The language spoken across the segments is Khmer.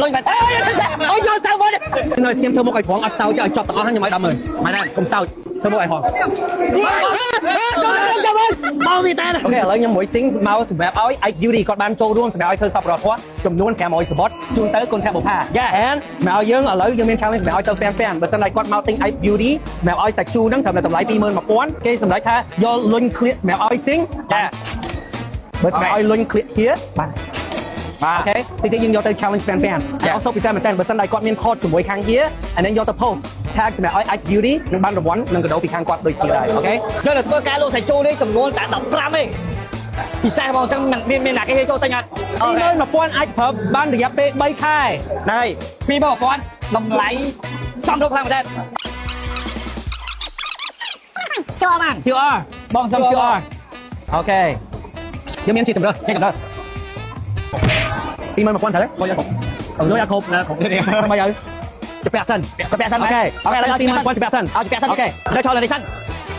លុយបាត់អូយកសៅមកនៅស្គីមធ្វើមកឲ្យផងអត់សៅចោលចប់ទាំងអស់ហ្នឹងខ្ញុំឲ្យ100000ម៉ែណាកុំសៅធ្វើមកឲ្យផងចាំមើលមកវីតាអូខេឥឡូវខ្ញុំមួយស៊ីងមកសម្រាប់ឲ្យ IQ Beauty គាត់បានចូលរួមសម្រាប់ឲ្យធ្វើសប្បុរសធម៌ចំនួន500សបុតជូនទៅគុណធបុផាយ៉ាអែនសម្រាប់យើងឥឡូវយើងមាន challenge សម្រាប់ឲ្យទៅ fan បើសិនតែគាត់មកទិញ IQ Beauty សម្រាប់ឲ្យសាច់ជូរហ្នឹងត្រូវតែតម្លៃ21000គេសម្រាប់ថាយកលុញឃ្លៀកសម្រាប់ឲ្យស៊ីងយ៉ាបើសម្រាប់ឲ្យលុញឃ្លៀកហៀបាទអូខេទីយើងយកទៅ challenge fan ហើយអត់សូវពិសេសមែនតើបើសិនតែគាត់មាន code ជាមួយខាងហៀអានេះយកទៅ post tag សម្រាប់ឲ្យ IQ Beauty នឹងបានរង្វាន់នឹងកដោពីខាងគាត់ដូចគ្នាដែរអូខេយកទៅធ្វើការលក់សាច់ជូរនេះចំនួនតែ15ទេពិសេសមកអញ្ចឹងមានអ្នកគេចូលទិញអត់21000អាចប្រើបានរយៈពេល3ខែហើយ21000តម្លៃសំរុបខ្លាំងមែនតើចូលបាន QR បងសុំ QR អូខេយើងមានជាចម្រើសចេះកម្រើ21000ទៅបងយកអលុយអត់គ្រប់គ្រប់ទេមកយកចាប់ពាក់សិនអូខេឥឡូវ21000ចាប់ពាក់សិនឲ្យចាប់ពាក់សិនអូខេដល់ចូលនេះសិន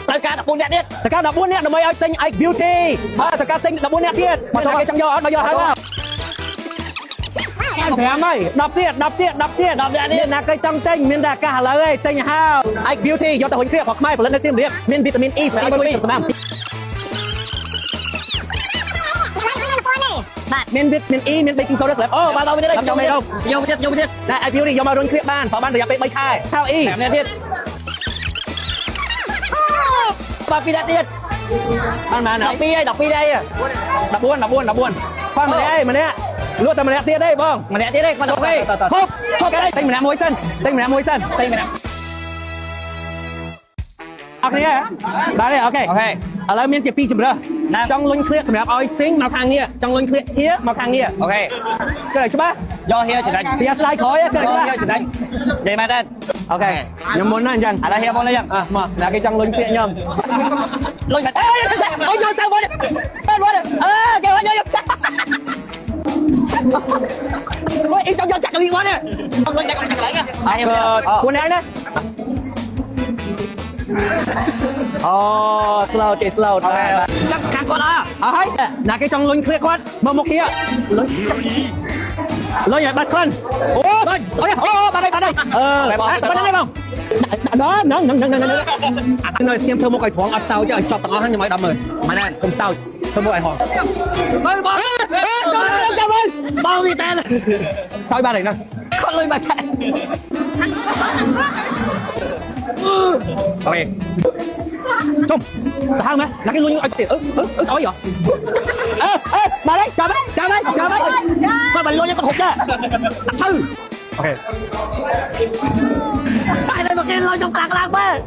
ត្រូវការ14នាក់ទៀតត្រូវការ14នាក់ដើម្បីឲ្យទិញ IQ Beauty បាទត្រូវការទិញ14នាក់ទៀតមកចូលគេចង់យកអត់មកយកហើយ5ហើយ10ទៀតណាគេចង់ទិញមានតែអាកាសឥឡូវឯងទិញហើយ IQ Beauty យកទៅហុញគ្រារបស់ខ្មែរផលិតនៅសៀមរាបមានវីតាមីន E សម្រាប់ជួយសម្រាប់បាទមានវីតាមីន E មាន baking soda អូបាទដល់វិញទេយកទៀតតែ IQ Beauty យកមករុញគ្រាបានប្រើបានរយៈពេល3ខែហៅ E 5នាក់ទៀតបាទ2នាក់ទៀតបាន12ហើយ12ដែរ14ផងម្នាក់លក់តែម្នាក់ទៀតទេបងម្នាក់ទៀតទេគាត់ទៅទេឈប់ទេទិញម្នាក់មួយសិនទិញម្នាក់អូខេបាទអូខេឥឡូវមានជា2ជម្រើសចង់លុញឃ្លៀកសម្រាប់ឲ្យស៊ីងមកខាងនេះចង់លុញឃ្លៀកហៀមកខាងនេះអូខេគឺឲ្យច្បាស់យកហៀច្រាច់ហៀស្ដាយក្រោយគឺច្បាស់ហៀច្រាច់និយាយមែនទេអូខេខ្ញុំមុនណាអញ្ចឹងឥឡូវហៀមុនអញ្ចឹងមកអ្នកគេចង់លុញឃ្លៀកខ្ញុំលុញបាត់អូយកសៅមកគេមកយកôi em trong chặt liền quá nè lên chặt lại nha em quân này nè slow chắc khang con đó ấy là cái trong lưng kia con mà một kia lôi nhà bật con ô bạn đây bạn đây không đó nơi xem thơ một cái thoáng ấp sau chứ chọc tao hắn như mấy đâm rồi mà nè không sao thơ một cái hòn bao vì tên sao ba này nè con lôi bà chạy ok trông thang mẹ là cái luôn anh tiền tối vậy bà đấy chào đấy mà bà luôn như con hụt ra sư ok tại đây mà cái lôi trong tạc lạc ba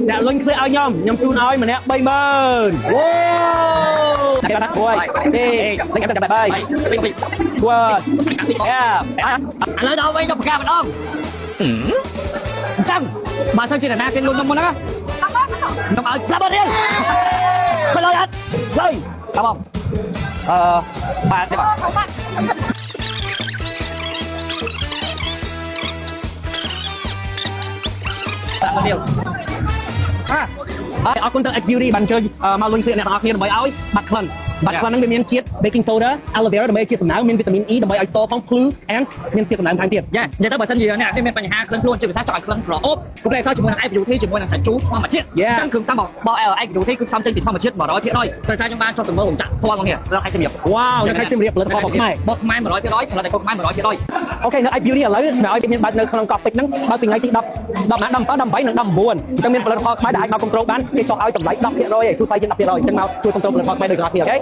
đã luôn khơi ao nhom chun ơi mà nè bay bơn wow này bạn ơi đi lấy cái tay bay wow anh nói đâu bay trong ca bạn không chăng mà sao chỉ là na cái luôn trong môn đó nằm ở ra bên đi khơi lôi anh lôi cảm ơn bạn đi bạn bạn điều ở con tơ Beauty bạn chơi mau luôn chuyện này tao kiaដើម្បីឲ្យបាត់ក្លិនហ្នឹងវាមានជាតិ baking soda aloe vera ដើម្បីជាសំណើមមានវីតាមីន E ដើម្បីឲ្យសផងភ្លឺ and មានជាតិសំណើមថែមទៀតយ៉ានិយាយទៅបើសិនជាអ្នកនេះមានបញ្ហាក្លិនខ្លួនជាភាសាចង់ឲ្យក្លិនក្រអូបព្រោះតែសោះជាមួយនឹង IQ Beauty ជាមួយនឹងសាច់ជូរធម្មជាតិអញ្ចឹងគ្រឿងផ្សំរបស់ IQ Beauty គឺផ្សំចេញពីធម្មជាតិ 100% ដោយសារខ្ញុំបានចុះទៅមើលរោងចក្រផ្ទាល់មកនេះដល់ខេត្តសៀមរាបវ៉ាវនៅខេត្តសៀមរាបផលិតផលរបស់ខ្មែរ 100% ផលិតពីខ្មែរ 100% អូខេនៅ IQ Beauty ឥឡូវស្រាប់ឲ្យមានបើកនៅក្នុងកប់ពេជ្រហ្នឹងបើកពីថ្ងៃទី10 18 និង 19អញ្ចឹងមានផលិតផលខ្មែរដែលអាចមកគ្រប់គ្រងបានគេចង់ឲ្យតម្លៃ 10% ឯងជួយថ្លៃជាង 10% អញ្ចឹងមកជួយគ្រប់គ្រងផលិតផលខ្មែរដូចគ្នាអូខេ